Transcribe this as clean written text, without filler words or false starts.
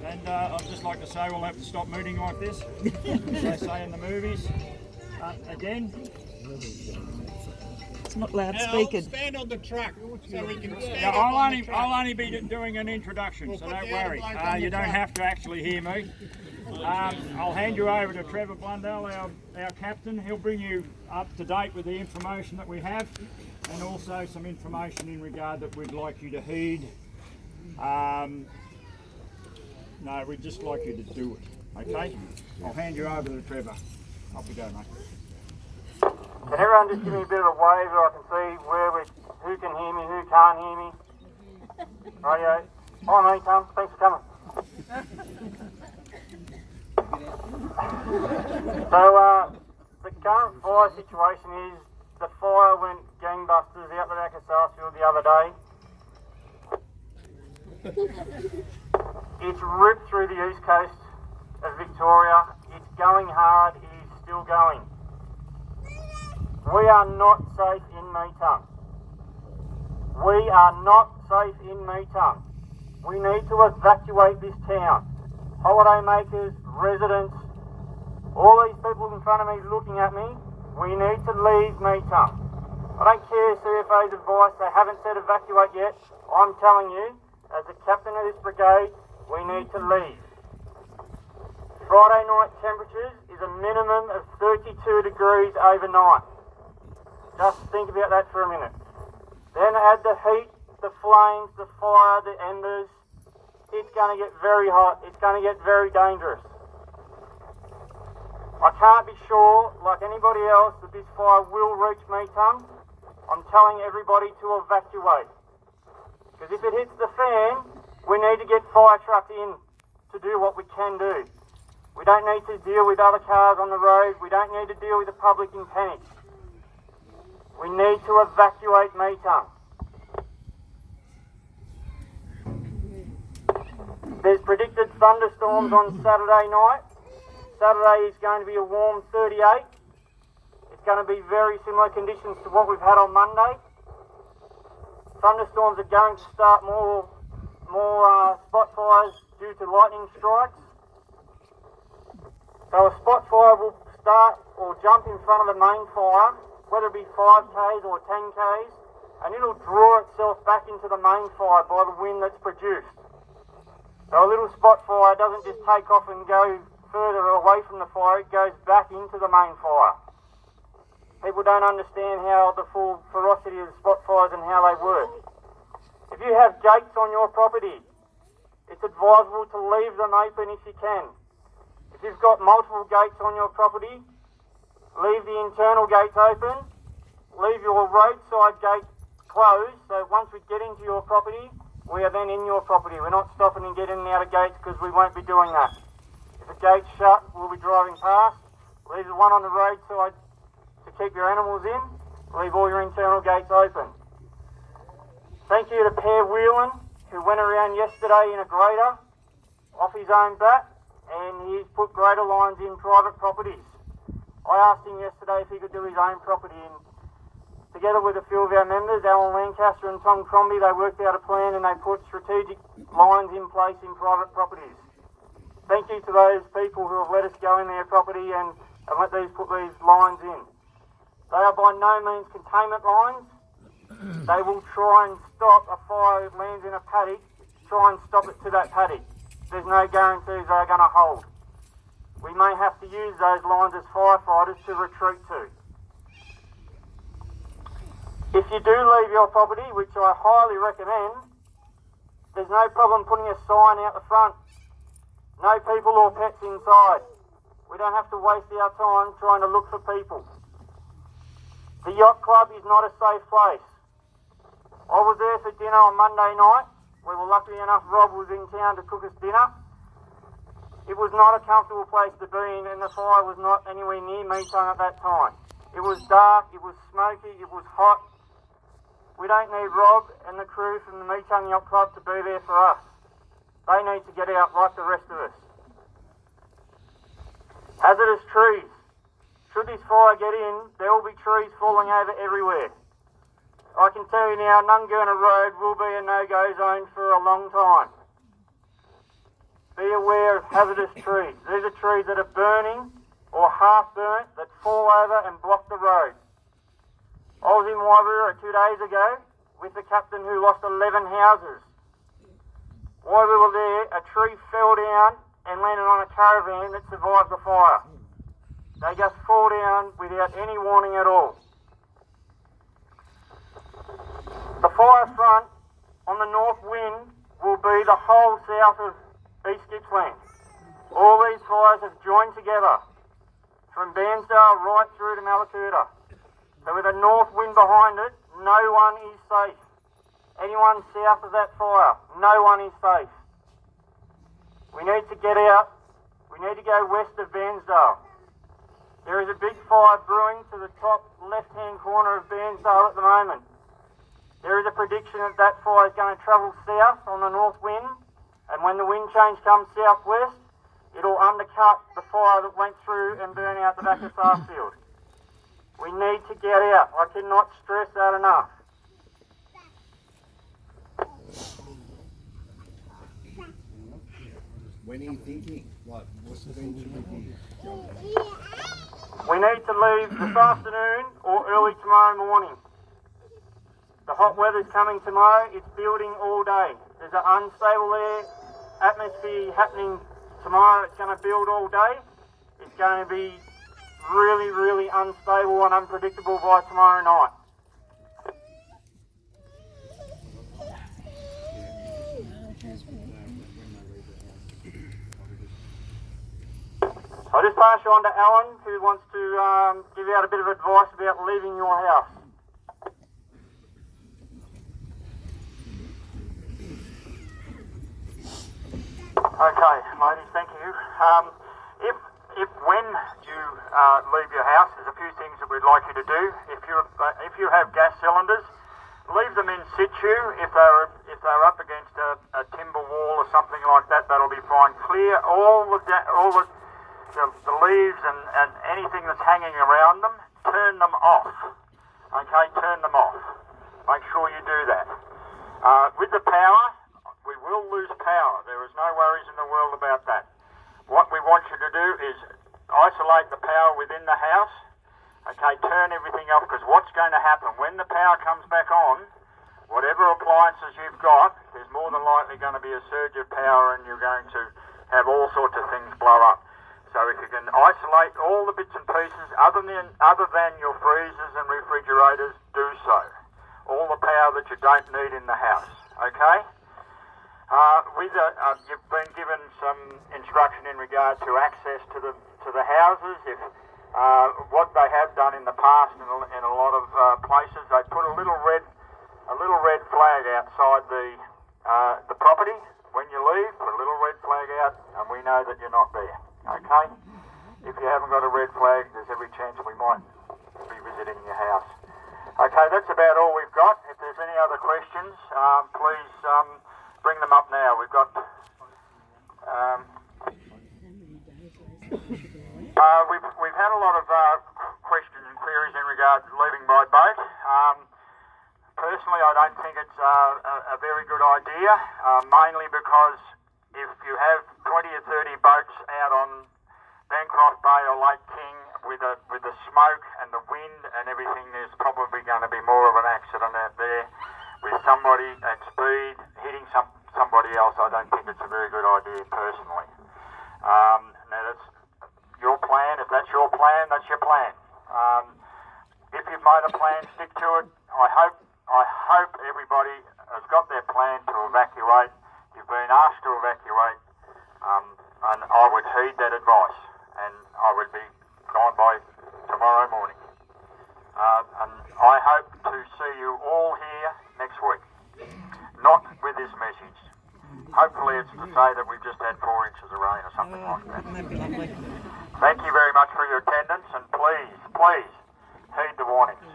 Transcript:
And I'd just like to say we'll have to stop mooting like this, as they say in the movies. Again. It's not loudspeakered. Stand on the truck so we can stand Yeah, up I'll only be doing an introduction, so don't worry. You don't have to actually hear me. I'll hand you over to Trevor Blundell, our captain. He'll bring you up to date with the information that we have, and also some information in regard that we'd like you to heed. No, we'd just like you to do it, okay? I'll hand you over to Trevor. Off you go, mate. Can everyone just give me a bit of a wave so I can see who can hear me, who can't hear me? Rightio. Hi mate, thanks for coming. So the current fire situation is the fire went gangbusters out the back of Sarsfield the other day. It's ripped through the east coast of Victoria. It's going hard. It is still going. We are not safe in Metung. We are not safe in Metung. We need to evacuate this town. Holidaymakers, residents, all these people in front of me looking at me, we need to leave Metung. I don't care CFA's advice, they haven't said evacuate yet. I'm telling you, as the captain of this brigade, we need to leave. Friday night temperatures is a minimum of 32 degrees overnight. Just think about that for a minute. Then add the heat, the flames, the fire, the embers. It's going to get very hot. It's going to get very dangerous. I can't be sure, like anybody else, that this fire will reach Metung. I'm telling everybody to evacuate. Because if it hits the fan, we need to get fire trucks in to do what we can do. We don't need to deal with other cars on the road. We don't need to deal with the public in panic. We need to evacuate Metung. There's predicted thunderstorms on Saturday night. Saturday is going to be a warm 38. It's going to be very similar conditions to what we've had on Monday. Thunderstorms are going to start more spot fires due to lightning strikes. So a spot fire will start or jump in front of the main fire, whether it be 5Ks or 10Ks, and it'll draw itself back into the main fire by the wind that's produced. So a little spot fire doesn't just take off and go further away from the fire, it goes back into the main fire. People don't understand how the full ferocity of the spot fires and how they work. If you have gates on your property, it's advisable to leave them open if you can. If you've got multiple gates on your property, leave the internal gates open, leave your roadside gates closed, so once we get into your property, we are then in your property. We're not stopping and getting out of gates because we won't be doing that. If a gate's shut, we'll be driving past. Leave the one on the roadside to keep your animals in. Leave all your internal gates open. Thank you to Per Whelan, who went around yesterday in a grader off his own bat, and he's put grader lines in private properties. I asked him yesterday if he could do his own property, and together with a few of our members, Alan Lancaster and Tom Crombie, they worked out a plan and they put strategic lines in place in private properties. Thank you to those people who have let us go in their property and put these lines in. They are by no means containment lines. They will try and stop a fire that lands in a paddock, try and stop it to that paddock. There's no guarantees they are going to hold. We may have to use those lines as firefighters to retreat to. If you do leave your property, which I highly recommend, there's no problem putting a sign out the front. No people or pets inside. We don't have to waste our time trying to look for people. The yacht club is not a safe place. I was there for dinner on Monday night. We were lucky enough Rob was in town to cook us dinner. It was not a comfortable place to be in, and the fire was not anywhere near Metung at that time. It was dark, it was smoky, it was hot. We don't need Rob and the crew from the Metung Yacht Club to be there for us. They need to get out like the rest of us. Hazardous trees. Should this fire get in, there will be trees falling over everywhere. I can tell you now, Nungurna Road will be a no-go zone for a long time. Be aware of hazardous trees. These are trees that are burning or half burnt that fall over and block the road. I was in Waibura 2 days ago with the captain who lost 11 houses. While we were there, a tree fell down and landed on a caravan that survived the fire. They just fall down without any warning at all. The fire front on the north wind will be the whole south of East Gippsland. All these fires have joined together from Bairnsdale right through to Mallacoota. So with a north wind behind it, no one is safe. Anyone south of that fire, no one is safe. We need to get out. We need to go west of Bairnsdale. There is a big fire brewing to the top left-hand corner of Bairnsdale at the moment. There is a prediction that that fire is going to travel south on the north wind, and when the wind change comes southwest, it'll undercut the fire that went through and burn out the back of Sarsfield. We need to get out. I cannot stress that enough. When are you thinking? What's the venture with you? We need to leave this afternoon or early tomorrow morning. The hot weather's coming tomorrow. It's building all day. There's an unstable air atmosphere happening tomorrow. It's going to build all day. It's going to be really, really unstable and unpredictable by tomorrow night. I'll just pass you on to Alan, who wants to give out a bit of advice about leaving your house. Okay, ladies, thank you. If when you leave your house, there's a few things that we'd like you to do. If you have gas cylinders, leave them in situ. If they're up against a timber wall or something like that, that'll be fine. Clear all the leaves and anything that's hanging around them. Turn them off. Okay, turn them off. Make sure you do that. With the power, we will lose power. There is no worries in the world about that. What we want you to do is isolate the power within the house. Okay, turn everything off, because what's going to happen when the power comes back on, whatever appliances you've got, there's more than likely going to be a surge of power and you're going to have all sorts of things blow up. So if you can isolate all the bits and pieces other than your freezers and refrigerators, do so. All the power that you don't need in the house. Okay? You've been given some instruction in regard to access to the houses. If what they have done in the past in a lot of places, they put a little red flag outside the property. When you leave, put a little red flag out, and we know that you're not there. Okay? If you haven't got a red flag, there's every chance we might be visiting your house. Okay, that's about all we've got. If there's any other questions, please bring them up now. We've got we've had a lot of questions and queries in regard to leaving by boat. Personally, I don't think it's a very good idea, mainly because if you have 20 or 30 boats out on Bancroft Bay or Lake King with the smoke and the wind and everything, there's probably going to be more of an accident out there with somebody at speed hitting somebody else. I don't think it's a very good idea personally. Now that's your plan. If that's your plan, that's your plan. If you've made a plan, stick to it. I hope everybody has got their plan to evacuate. You've been asked to evacuate, and I would heed that advice, and I would be gone by tomorrow morning. And I hope to see you all here next week, not with this message. Hopefully it's to say that we've just had 4 inches of rain or something like that. Thank you very much for your attendance, and please heed the warnings.